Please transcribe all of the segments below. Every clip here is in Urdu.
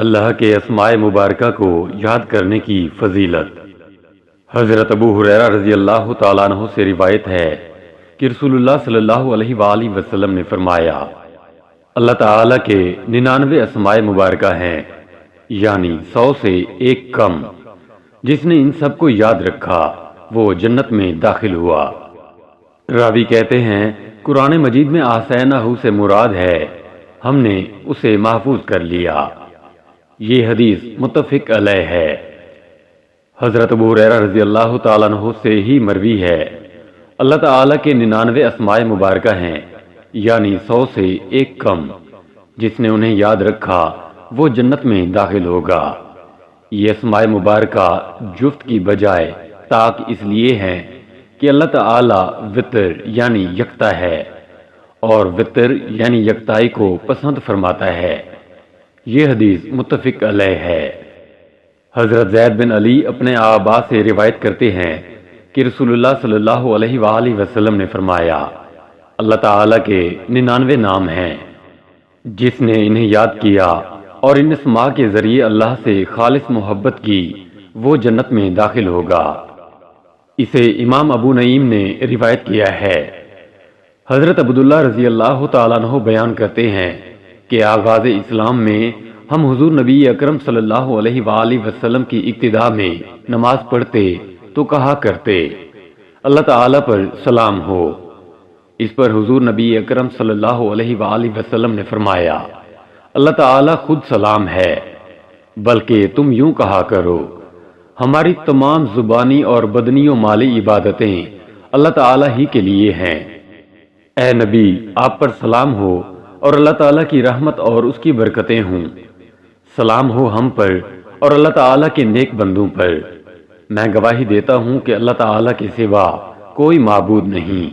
اللہ کے اسماء مبارکہ کو یاد کرنے کی فضیلت۔ حضرت ابو ہریرہ رضی اللہ تعالیٰ عنہ سے روایت ہے کہ رسول اللہ صلی اللہ علیہ وآلہ وسلم نے فرمایا، اللہ تعالیٰ کے 99 اسماء مبارکہ ہیں، یعنی 100 سے ایک کم۔ جس نے ان سب کو یاد رکھا وہ جنت میں داخل ہوا۔ راوی کہتے ہیں، قرآن مجید میں احصیناہ سے مراد ہے ہم نے اسے محفوظ کر لیا۔ یہ حدیث متفق علیہ ہے۔ حضرت ابو ہریرہ رضی اللہ تعالیٰ عنہ سے ہی مروی ہے، اللہ تعالیٰ کے 99 اسماء مبارکہ ہیں، یعنی 100 سے ایک کم۔ جس نے انہیں یاد رکھا وہ جنت میں داخل ہوگا۔ یہ اسماء مبارکہ جفت کی بجائے طاق اس لیے ہیں کہ اللہ تعالیٰ وطر یعنی یکتا ہے، اور وطر یعنی یکتائی کو پسند فرماتا ہے۔ یہ حدیث متفق علیہ ہے۔ حضرت زید بن علی اپنے آبا سے روایت کرتے ہیں کہ رسول اللہ صلی اللہ علیہ وآلہ وسلم نے فرمایا، اللہ تعالیٰ کے 99 نام ہیں، جس نے انہیں یاد کیا اور ان اسماء کے ذریعے اللہ سے خالص محبت کی وہ جنت میں داخل ہوگا۔ اسے امام ابو نعیم نے روایت کیا ہے۔ حضرت عبداللہ رضی اللہ تعالیٰ عنہ بیان کرتے ہیں کہ آغاز اسلام میں ہم حضور نبی اکرم صلی اللہ علیہ وآلہ وسلم کی ابتدا میں نماز پڑھتے تو کہا کرتے، اللہ تعالیٰ پر سلام ہو۔ اس پر حضور نبی اکرم صلی اللہ علیہ وآلہ وسلم نے فرمایا، اللہ تعالیٰ خود سلام ہے، بلکہ تم یوں کہا کرو، ہماری تمام زبانی اور بدنی و مالی عبادتیں اللہ تعالیٰ ہی کے لیے ہیں۔ اے نبی، آپ پر سلام ہو اور اللہ تعالیٰ کی رحمت اور اس کی برکتیں ہوں۔ سلام ہو ہم پر اور اللہ تعالیٰ کے نیک بندوں پر۔ میں گواہی دیتا ہوں کہ اللہ تعالیٰ کے سوا کوئی معبود نہیں،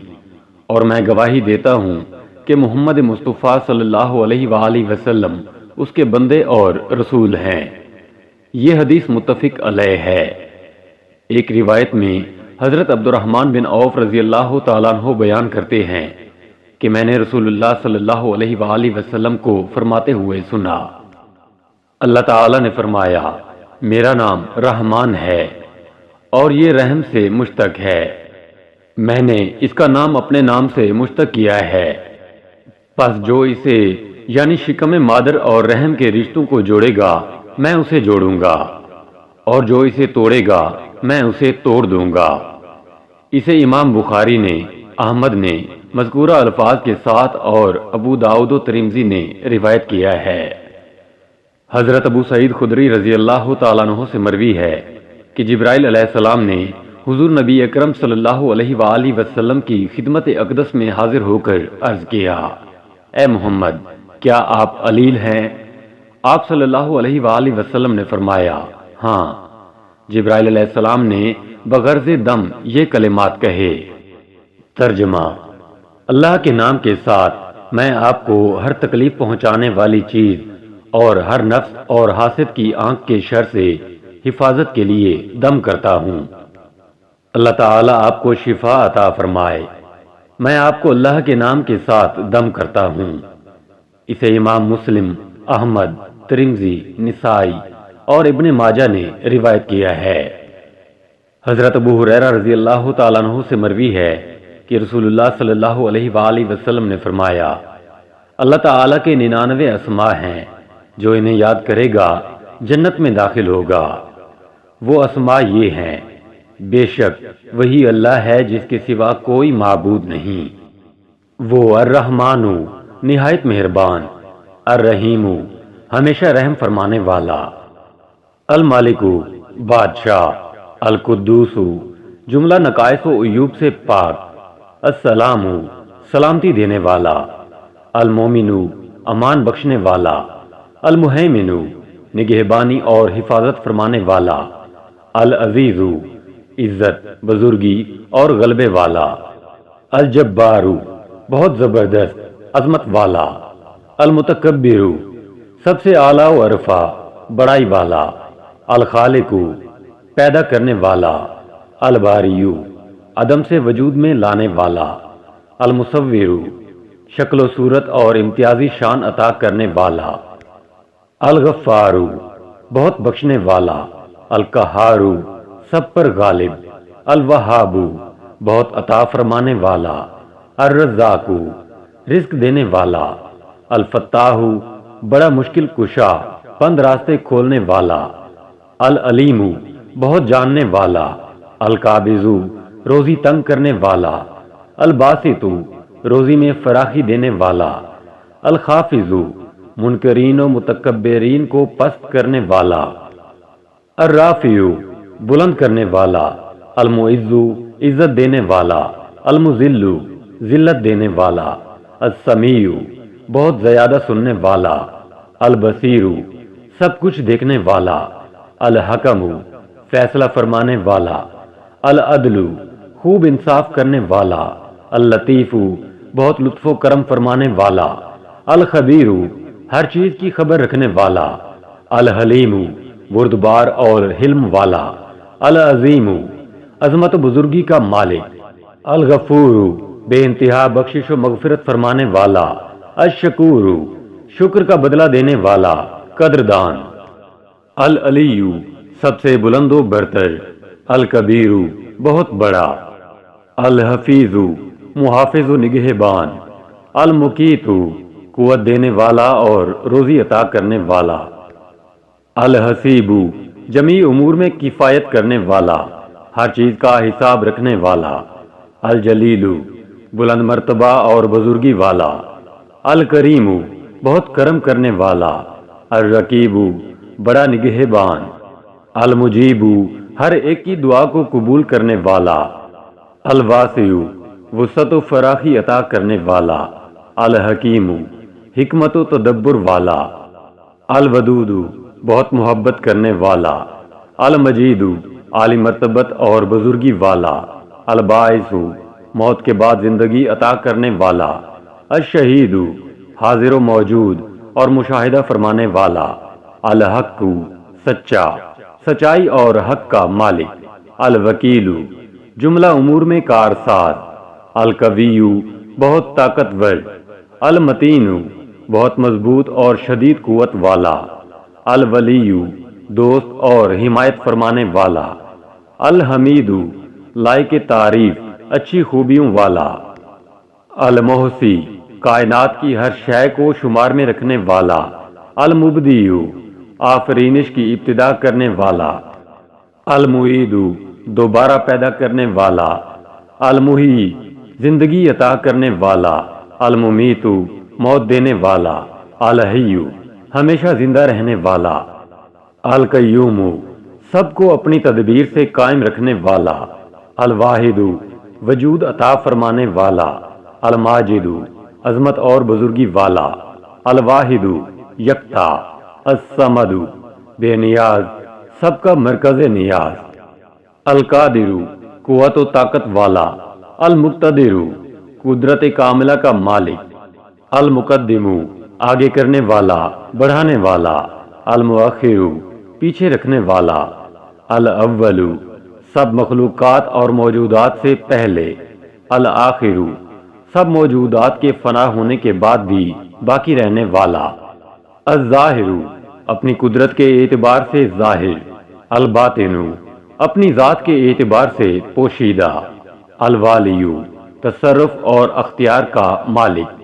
اور میں گواہی دیتا ہوں کہ محمد مصطفیٰ صلی اللہ علیہ وآلہ وسلم اس کے بندے اور رسول ہیں۔ یہ حدیث متفق علیہ ہے۔ ایک روایت میں حضرت عبد الرحمن بن عوف رضی اللہ تعالیٰ عنہ بیان کرتے ہیں کہ میں نے رسول اللہ صلی اللہ علیہ وآلہ وسلم کو فرماتے ہوئے سنا، اللہ تعالیٰ نے فرمایا، میرا نام رحمان ہے اور یہ رحم سے مشتق ہے، میں نے اس کا نام اپنے نام سے مشتق کیا ہے، پس جو اسے یعنی شکم مادر اور رحم کے رشتوں کو جوڑے گا میں اسے جوڑوں گا، اور جو اسے توڑے گا میں اسے توڑ دوں گا۔ اسے امام بخاری نے، احمد نے مذکورہ الفاظ کے ساتھ اور ابو داؤد و ترمذی نے روایت کیا ہے۔ حضرت ابو سعید خدری رضی اللہ تعالیٰ عنہ سے مروی ہے کہ جبرائیل علیہ السلام نے حضور نبی اکرم صلی اللہ علیہ وآلہ وسلم کی خدمت اقدس میں حاضر ہو کر عرض کیا، اے محمد، کیا آپ علیل ہیں؟ آپ صلی اللہ علیہ وآلہ وسلم نے فرمایا، ہاں۔ جبرائیل علیہ السلام نے بغرض دم یہ کلمات کہے۔ ترجمہ: اللہ کے نام کے ساتھ میں آپ کو ہر تکلیف پہنچانے والی چیز اور ہر نفس اور حاسد کی آنکھ کے شر سے حفاظت کے لیے دم کرتا ہوں۔ اللہ تعالیٰ آپ کو شفا عطا فرمائے۔ میں آپ کو اللہ کے نام کے ساتھ دم کرتا ہوں۔ اسے امام مسلم، احمد، ترمذی، نسائی اور ابن ماجہ نے روایت کیا ہے۔ حضرت ابو ہریرہ رضی اللہ تعالیٰ عنہ سے مروی ہے کہ رسول اللہ صلی اللہ علیہ وآلہ وسلم نے فرمایا، اللہ تعالیٰ کے 99 اسماء ہیں، جو انہیں یاد کرے گا جنت میں داخل ہوگا۔ وہ اسماء یہ ہیں، بے شک وہی اللہ ہے جس کے سوا کوئی معبود نہیں۔ وہ الرحمن، نہایت مہربان، الرحیم، ہمیشہ رحم فرمانے والا، المالک، بادشاہ، القدوس، جملہ نقائص و عیوب سے پاک، السلام، سلامتی دینے والا، المومن، امان بخشنے والا، المہیمن، نگہبانی اور حفاظت فرمانے والا، العزیز، عزت، بزرگی اور غلبے والا، الجبار، بہت زبردست عظمت والا، المتکبر، سب سے اعلیٰ و عرفہ، بڑائی والا، الخالق، پیدا کرنے والا، الباری، عدم سے وجود میں لانے والا، المصور، شکل و صورت اور امتیازی شان عطا کرنے والا، الغفارو بہت بخشنے والا، القہارو سب پر غالب، الوہابو بہت عطا فرمانے والا، الرزاقو رزق دینے والا، الفتاحو بڑا مشکل کشا بند راستے کھولنے والا، العلیمو بہت جاننے والا، القابضو روزی تنگ کرنے والا، الباسطو روزی میں فراخی دینے والا، الخافضو منکرین و متکبرین کو پست کرنے والا، الرافعو بلند کرنے والا، المعزو عزت دینے والا، المذلو ذلت دینے والا، السمیع بہت زیادہ سننے والا، البصیر سب کچھ دیکھنے والا، الحکم فیصلہ فرمانے والا، العدل خوب انصاف کرنے والا، اللطیف بہت لطف و کرم فرمانے والا، الخبیر ہر چیز کی خبر رکھنے والا، الحلیم بردبار اور حلم والا، العظیم عظمت و بزرگی کا مالک، الغفور بے انتہا بخشش و مغفرت فرمانے والا، الشکور شکر کا بدلہ دینے والا، قدردان، العلی سب سے بلند و برتر، الکبیر بہت بڑا، الحفیظ محافظ و نگہبان، المقیت قوت دینے والا اور روزی عطا کرنے والا، الحسیب جمیع امور میں کفایت کرنے والا، ہر چیز کا حساب رکھنے والا، الجلیل بلند مرتبہ اور بزرگی والا، الکریم بہت کرم کرنے والا، الرقیب بڑا نگہبان، المجیب ہر ایک کی دعا کو قبول کرنے والا، الواسع وسعت و فراخی عطا کرنے والا، الحکیم حکمت و تدبر والا، الودود بہت محبت کرنے والا، المجید عالی مرتبت اور بزرگی والا، الباعث موت کے بعد زندگی عطا کرنے والا، الشہید حاضر و موجود اور مشاہدہ فرمانے والا، الحق سچا سچائی اور حق کا مالک، الوکیل جملہ امور میں کارساز، القوی بہت طاقتور، المتین بہت مضبوط اور شدید قوت والا، الولی دوست اور حمایت فرمانے والا، الحمید لائق تعریف اچھی خوبیوں والا، المحصی کائنات کی ہر شے کو شمار میں رکھنے والا، المبدی آفرینش کی ابتدا کرنے والا، المعید دوبارہ پیدا کرنے والا، المحیی زندگی عطا کرنے والا، الممیت موت دینے والا، الحی ہمیشہ زندہ رہنے والا، القیوم سب کو اپنی تدبیر سے قائم رکھنے والا، الواحد وجود عطا فرمانے والا، الماجد عظمت اور بزرگی والا، الواحد یکتا، الصمد بے نیاز سب کا مرکز نیاز، القادر قوت و طاقت والا، المقتدر قدرت کاملہ کا مالک، المقدم آگے کرنے والا بڑھانے والا، المؤخر پیچھے رکھنے والا، الاول سب مخلوقات اور موجودات سے پہلے، الآخر سب موجودات کے فنا ہونے کے بعد بھی باقی رہنے والا، الظاہر اپنی قدرت کے اعتبار سے ظاہر، الباطن اپنی ذات کے اعتبار سے پوشیدہ، الوالی تصرف اور اختیار کا مالک،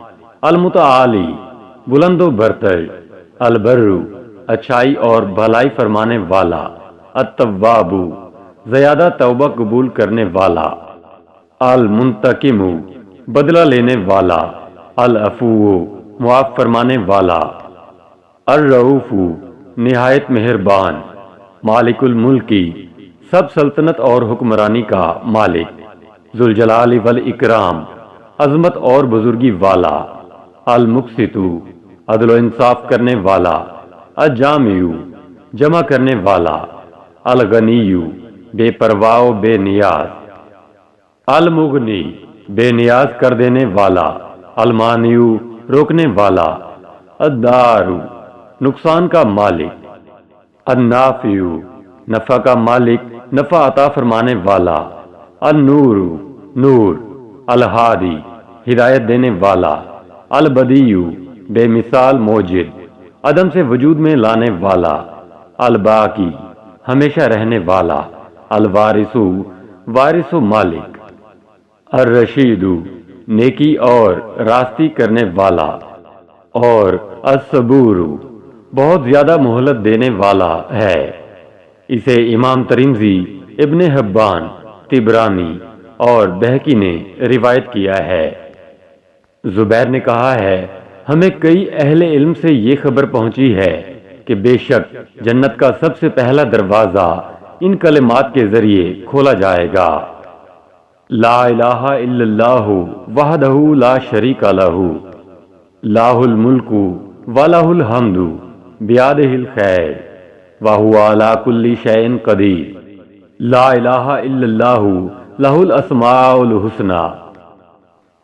المتعالی بلند و برتر، البر اچھائی اور بھلائی فرمانے والا، التواب زیادہ توبہ قبول کرنے والا، المنتقم بدلہ لینے والا، العفو معاف فرمانے والا، الرؤوف نہایت مہربان، مالک الملکی سب سلطنت اور حکمرانی کا مالک، ذوالجلال والاکرام عظمت اور بزرگی والا، المقسط عدل و انصاف کرنے والا، الجامع جمع کرنے والا، الغنی بے پرواہ و بے نیاز، المغنی بے نیاز کر دینے والا، المانع روکنے والا، الدار نقصان کا مالک، النافع نفع کا مالک نفع عطا فرمانے والا، النور نور، الہادی ہدایت دینے والا، البدیع بے مثال موجد، عدم سے وجود میں لانے والا، الباقی ہمیشہ رہنے والا، الوارث وارث و مالک، الرشید نیکی اور راستی کرنے والا، اور الصبور بہت زیادہ مہلت دینے والا ہے۔ اسے امام ترمذی، ابن حبان، طبرانی اور بہقی نے روایت کیا ہے۔ زبیر نے کہا ہے، ہمیں کئی اہل علم سے یہ خبر پہنچی ہے کہ بے شک جنت کا سب سے پہلا دروازہ ان کلمات کے ذریعے کھولا جائے گا: لا الہ الا اللہ وحدہ لا شریک لہ، لاہ الملک ولاہ الحمد بیدہ الخیر وہو علی کل شیء قدیر، لا الہ الا اللہ لہ الاسماء الحسنی۔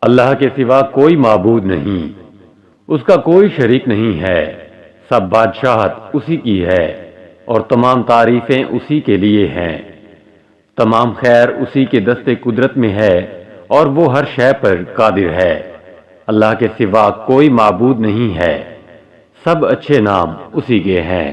اللہ کے سوا کوئی معبود نہیں، اس کا کوئی شریک نہیں ہے، سب بادشاہت اسی کی ہے اور تمام تعریفیں اسی کے لیے ہیں، تمام خیر اسی کے دست قدرت میں ہے اور وہ ہر شے پر قادر ہے۔ اللہ کے سوا کوئی معبود نہیں ہے، سب اچھے نام اسی کے ہیں۔